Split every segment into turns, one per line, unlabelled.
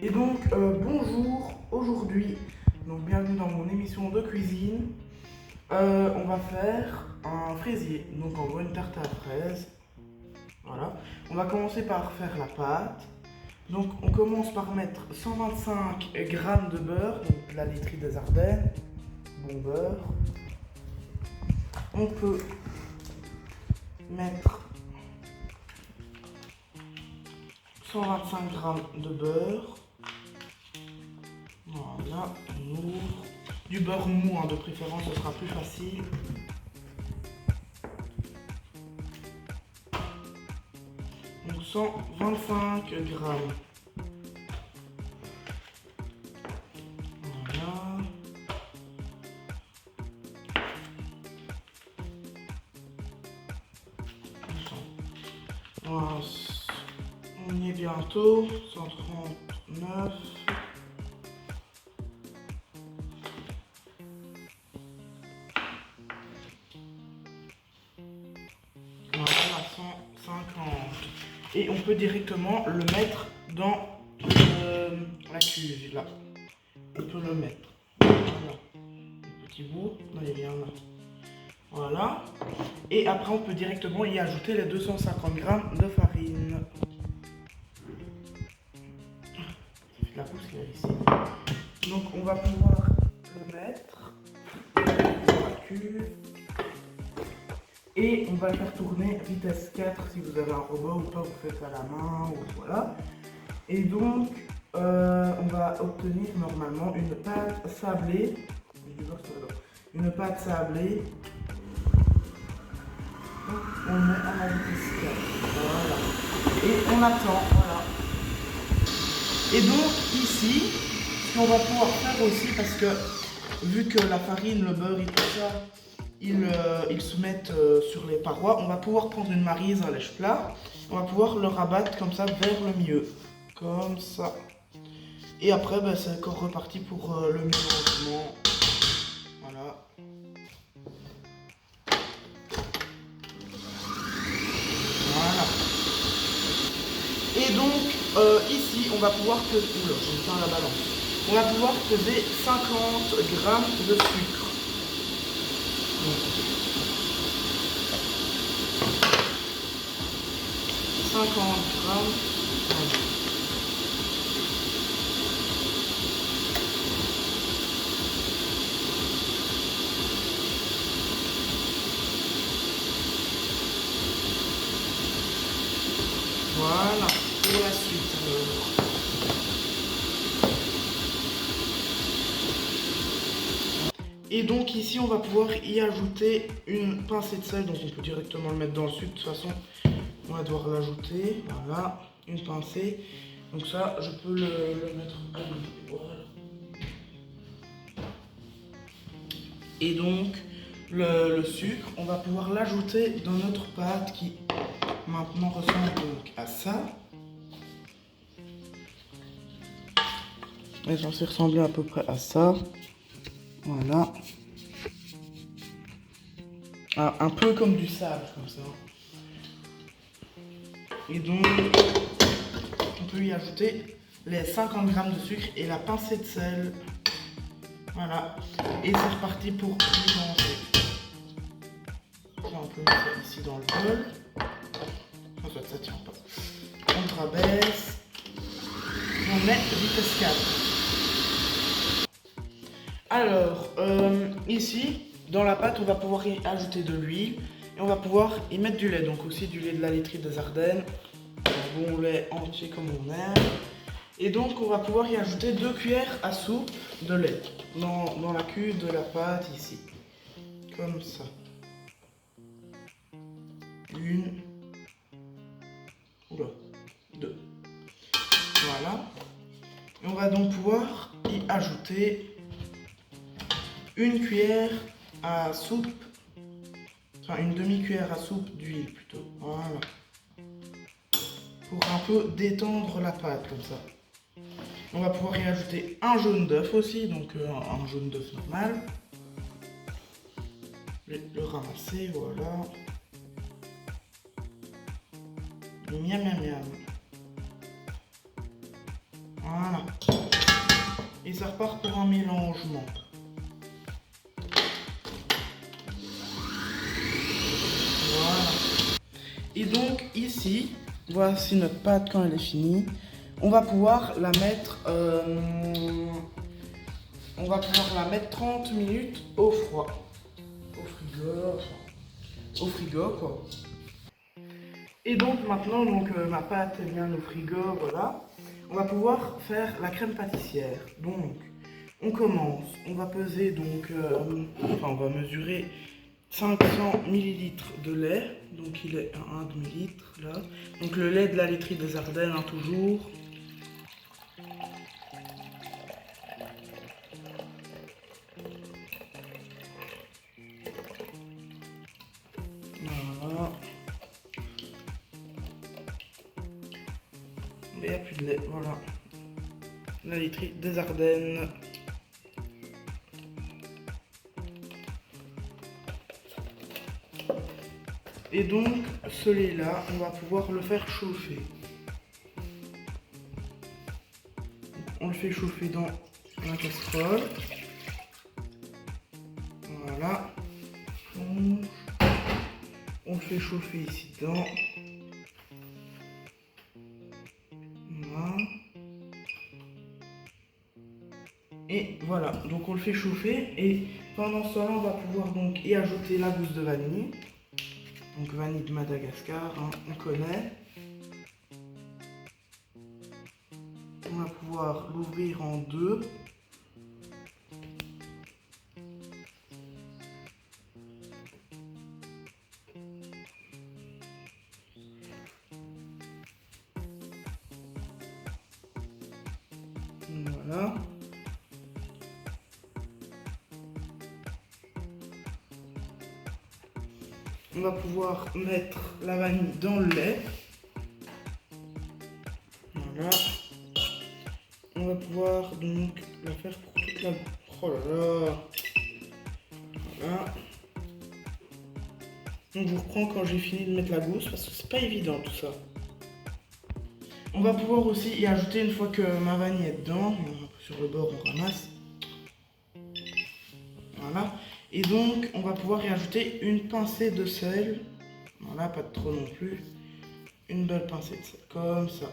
Et donc, bonjour, aujourd'hui, donc bienvenue dans mon émission de cuisine. On va faire un fraisier, donc en gros une tarte à la fraise. Voilà. On va commencer par faire la pâte. Donc on commence par mettre 125 grammes de beurre, donc de la laiterie des Ardennes, bon beurre. On peut mettre 125 grammes de beurre. Voilà, on ouvre. Du beurre mou, hein, de préférence, ce sera plus facile. Donc 125 grammes. Voilà. Voilà. On y est bientôt. 139. Voilà, 150. Et on peut directement le mettre dans la cuve, là. On peut le mettre. Voilà. Un petit bout. Allez, bien là. Voilà. Et après, on peut directement y ajouter les 250 grammes de farine. Ça fait de la poussière ici. Donc, on va pouvoir le mettre dans la cuve. Et on va le faire tourner vitesse 4 si vous avez un robot ou pas, vous faites à la main ou voilà. Et donc on va obtenir normalement une pâte sablée. Une pâte sablée. Donc, on met à la vitesse 4. Voilà. Et on attend, voilà. Et donc ici, ce qu'on va pouvoir faire aussi, parce que vu que la farine, le beurre et tout ça, ils se mettent sur les parois, on va pouvoir prendre une maryse à lèche-plat, on va pouvoir le rabattre comme ça vers le milieu, comme ça. Et après, ben, c'est encore reparti pour le mélangement. Voilà. Voilà. Et donc, ici, on va pouvoir peser, oula, je me tiens la balance. On va pouvoir peser 50 grammes de sucre. Donc, 50 grammes. Voilà, pour la suite alors. Et donc ici on va pouvoir y ajouter une pincée de sel, donc on peut directement le mettre dans le sucre, de toute façon on va devoir l'ajouter, voilà, une pincée. Donc ça je peux le mettre à l'huile, voilà. Et donc le sucre, on va pouvoir l'ajouter dans notre pâte qui maintenant ressemble donc à ça. Et j'en sais ressembler à peu près à ça. Voilà. Ah, un peu comme du sable, comme ça. Et donc, on peut y ajouter les 50 grammes de sucre et la pincée de sel. Voilà. Et c'est reparti pour mélanger. Là, on peut mettre ça ici dans le bol. En fait, ça tient pas. On rabaisse. On met vitesse 4. Alors, ici, dans la pâte, on va pouvoir y ajouter de l'huile et on va pouvoir y mettre du lait. Donc aussi du lait de la laiterie des Ardennes, un bon lait entier comme on aime. Et donc, on va pouvoir y ajouter 2 cuillères à soupe de lait dans la cuve de la pâte ici, comme ça. Une, oula, 2. Voilà. Et on va donc pouvoir y ajouter une cuillère à soupe, enfin une demi-cuillère à soupe d'huile plutôt, voilà. Pour un peu détendre la pâte comme ça. On va pouvoir y ajouter un jaune d'œuf aussi, donc un jaune d'œuf normal. Le ramasser, voilà. Miam miam miam. Voilà. Et ça repart pour un mélangement. Voilà. Et donc ici, voici notre pâte quand elle est finie. On va pouvoir la mettre 30 minutes au froid. Au frigo quoi. Et donc maintenant, ma pâte est bien au frigo, voilà. On va pouvoir faire la crème pâtissière. Donc, on commence. On va peser on va mesurer 500 ml de lait. Donc il est à 1 demi-litre là. Donc le lait de la laiterie des Ardennes, hein, toujours. Voilà. Il n'y a plus de lait, voilà. La laiterie des Ardennes. Et donc, celui-là, on va pouvoir le faire chauffer. On le fait chauffer dans la casserole. Voilà. On le fait chauffer ici dedans. Voilà. Et voilà, donc on le fait chauffer et pendant ce temps-là, on va pouvoir donc y ajouter la gousse de vanille. Donc vanille de Madagascar, hein, on connaît. On va pouvoir l'ouvrir en deux. Voilà. On va pouvoir mettre la vanille dans le lait. Voilà. On va pouvoir donc la faire pour toute la... Oh là là. Voilà. Donc je vous reprends quand j'ai fini de mettre la gousse parce que c'est pas évident tout ça. On va pouvoir aussi y ajouter une fois que ma vanille est dedans. Sur le bord on ramasse. Voilà. Et donc on va pouvoir y ajouter une pincée de sel. Voilà, pas de trop non plus. Une belle pincée de sel, comme ça.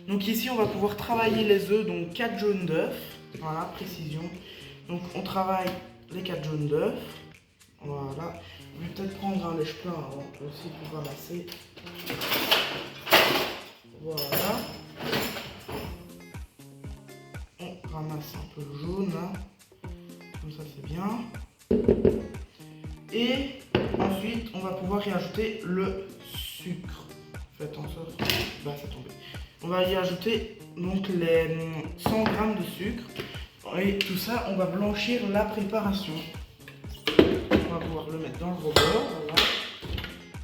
Donc ici on va pouvoir travailler les œufs, donc 4 jaunes d'œufs. Voilà, précision. Donc on travaille les 4 jaunes d'œufs. Voilà. Je vais peut-être prendre un lèche-plat avant aussi pour ramasser. Voilà. On ramasse un peu le jaune là. Comme ça c'est bien. Et ensuite on va pouvoir y ajouter le sucre. Faites en sorte que ça tombe. On va y ajouter donc les 100 g de sucre. Et tout ça, on va blanchir la préparation. On va pouvoir le mettre dans le robot, voilà.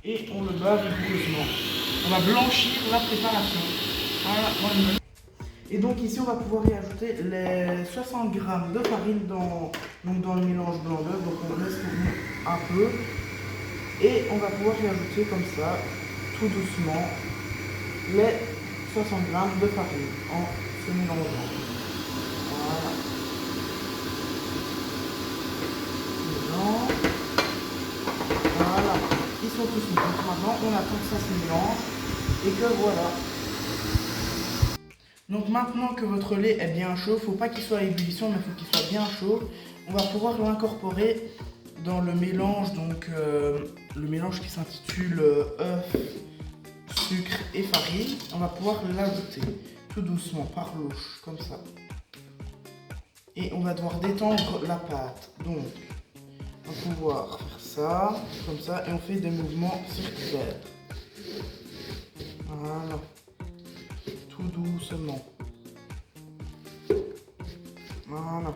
Et on le bat vigoureusement. On va blanchir la préparation. Voilà. Et donc ici, on va pouvoir y ajouter les 60 g de farine dans le mélange blanc d'œuf. Donc on laisse tourner un peu. Et on va pouvoir y ajouter comme ça, tout doucement, les 60 g de farine en se mélangeant. Voilà. Voilà. Ils sont tous mis. Donc maintenant, on attend que ça se mélange et que voilà. Donc maintenant que votre lait est bien chaud, faut pas qu'il soit à ébullition, mais il faut qu'il soit bien chaud. On va pouvoir l'incorporer dans le mélange, le mélange qui s'intitule œuf, sucre et farine. On va pouvoir l'ajouter tout doucement par louche, comme ça. Et on va devoir détendre la pâte. Donc, on va pouvoir faire ça, comme ça, et on fait des mouvements circulaires. Voilà. Tout doucement. Voilà.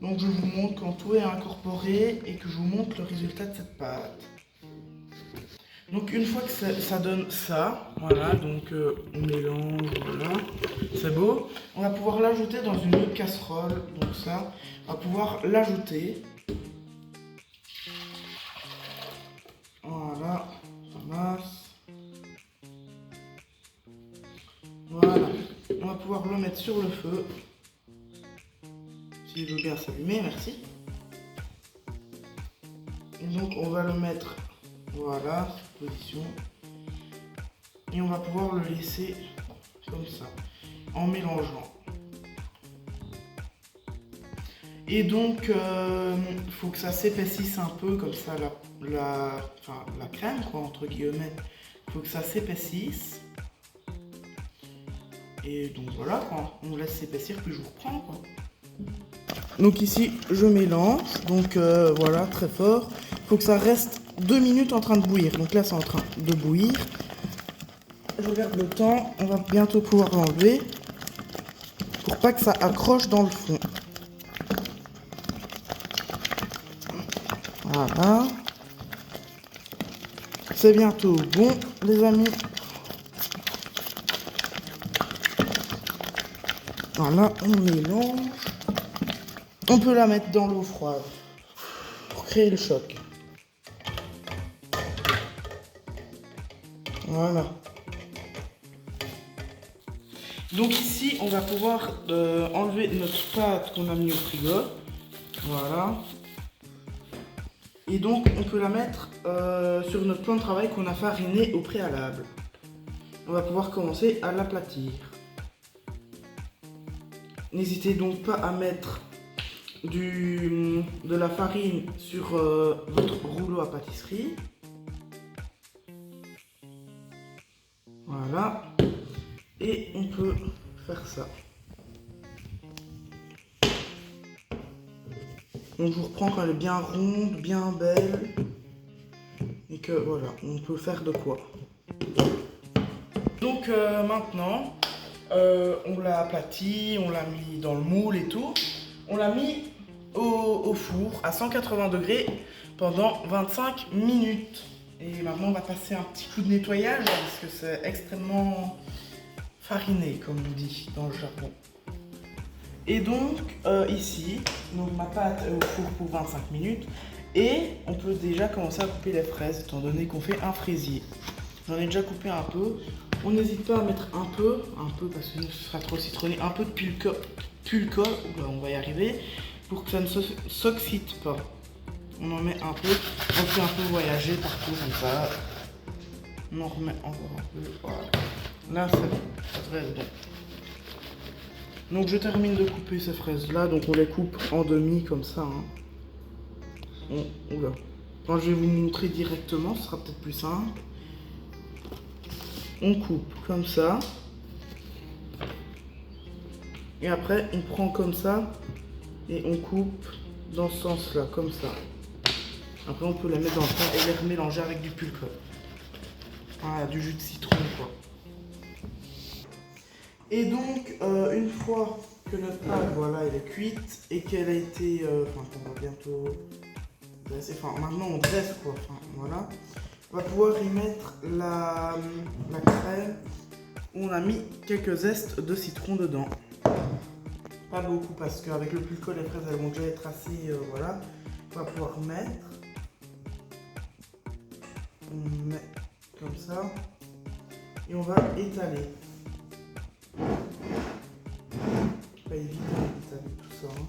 Donc je vous montre quand tout est incorporé et que je vous montre le résultat de cette pâte. Donc une fois que ça donne ça, voilà, donc on mélange, voilà, c'est beau. On va pouvoir l'ajouter dans une autre casserole, donc ça, on va pouvoir l'ajouter. Voilà. va pouvoir le mettre sur le feu. S'il veut bien s'allumer, merci. Et donc on va le mettre, voilà, sur position. Et on va pouvoir le laisser comme ça, en mélangeant. Et donc, il faut que ça s'épaississe un peu, comme ça, la crème, quoi, entre guillemets. Il faut que ça s'épaississe. Et donc voilà, quoi. On laisse s'épaissir, puis je vous reprends, quoi. Donc ici, je mélange. Donc voilà, très fort. Il faut que ça reste 2 minutes en train de bouillir. Donc là, c'est en train de bouillir. Je regarde le temps. On va bientôt pouvoir l'enlever. Pour pas que ça accroche dans le fond. Voilà. C'est bientôt bon, les amis. Voilà, on mélange. On peut la mettre dans l'eau froide pour créer le choc. Voilà. Donc ici, on va pouvoir enlever notre pâte qu'on a mis au frigo. Voilà. Et donc, on peut la mettre sur notre plan de travail qu'on a fariné au préalable. On va pouvoir commencer à l'aplatir. N'hésitez donc pas à mettre de la farine sur votre rouleau à pâtisserie. Voilà. Et on peut faire ça. Donc je vous reprends quand elle est bien ronde, bien belle. Et que voilà, on peut faire de quoi. Donc maintenant, on l'a aplati, on l'a mis dans le moule et tout. On l'a mis au four à 180 degrés pendant 25 minutes. Et maintenant on va passer un petit coup de nettoyage parce que c'est extrêmement fariné comme on dit dans le jargon. Et donc ici, ma pâte est au four pour 25 minutes et on peut déjà commencer à couper les fraises étant donné qu'on fait un fraisier. J'en ai déjà coupé un peu. On n'hésite pas à mettre un peu parce que ce sera trop citronné, un peu de pulca, on va y arriver, pour que ça ne s'oxyde pas. On en met un peu, on fait un peu voyager partout comme ça. On en remet encore un peu, voilà. Là c'est bon, ça devrait être bon. Donc je termine de couper ces fraises là, donc on les coupe en demi comme ça. Hein. Oula. Enfin, je vais vous montrer directement, ce sera peut-être plus simple. On coupe comme ça. Et après on prend comme ça et on coupe dans ce sens là, comme ça. Après on peut la mettre dans le pain et les remélanger avec du pulque. Voilà, du jus de citron quoi. Et donc, une fois que notre pâte, voilà, elle est cuite et qu'elle a été, qu'on va bientôt dresser, maintenant on dresse quoi, voilà, on va pouvoir y mettre la crème où on a mis quelques zestes de citron dedans. Pas beaucoup parce qu'avec le pulco, les fraises elles vont déjà être assez, voilà, on va pouvoir mettre, on met comme ça et on va étaler. Pas évident d'étaler tout ça. Hein.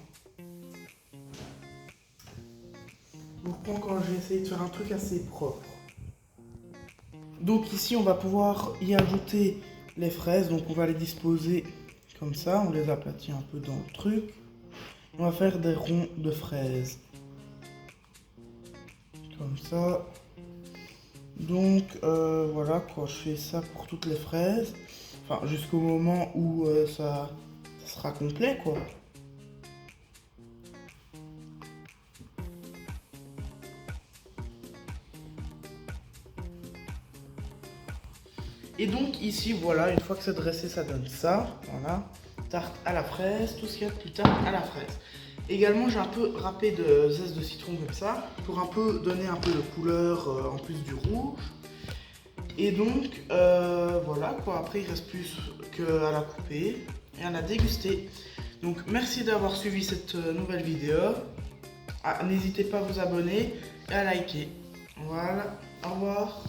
Je vous reprends quand j'ai essayé de faire un truc assez propre. Donc ici on va pouvoir y ajouter les fraises, donc on va les disposer comme ça, on les aplatit un peu dans le truc. On va faire des ronds de fraises. Comme ça. Donc voilà quoi, je fais ça pour toutes les fraises. Enfin jusqu'au moment où ça sera complet quoi. Et donc ici voilà, une fois que c'est dressé ça donne ça, voilà, tarte à la fraise, tout ce qu'il y a de plus tarte à la fraise. Également j'ai un peu râpé de zeste de citron comme ça, pour un peu donner un peu de couleur en plus du rouge. Et donc voilà quoi, après il reste plus qu'à la couper et à la déguster. Donc merci d'avoir suivi cette nouvelle vidéo. N'hésitez pas à vous abonner et à liker. Voilà, au revoir.